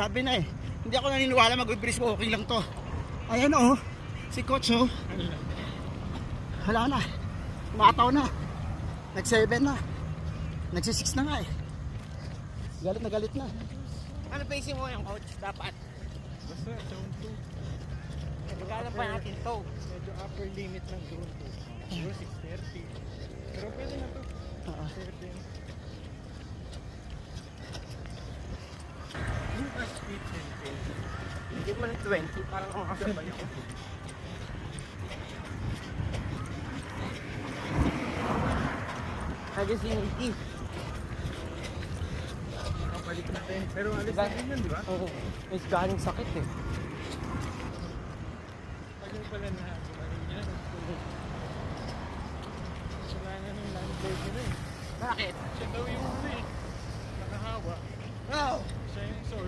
Sabi na eh. Hindi ako naniniwala mag-brisk walking lang to. Ayan oh. Si coach oh. Wala na. Mataw na. Nag-7 na. Nagsi-6 na nga eh. Galit na galit na. Ano pacing mo yung coach? Dapat. Basta, zone 2. Magkala pa natin to. Medyo upper limit ng zone 2. Siguro 6:30. Pero pwede na to. Oo. 13. Yung speed and Hindi mo ng 20. Parang makasabay ako. Nag-sinity. Kapalik natin. Pero alis Diba? natin yun, di ba? Oo. May galing sakit eh. Tagal pala na gumaling yan. Wala na ng landlord nila eh. Bakit? Siya daw yung huli. Nakahawa. Wow! Siya yung source.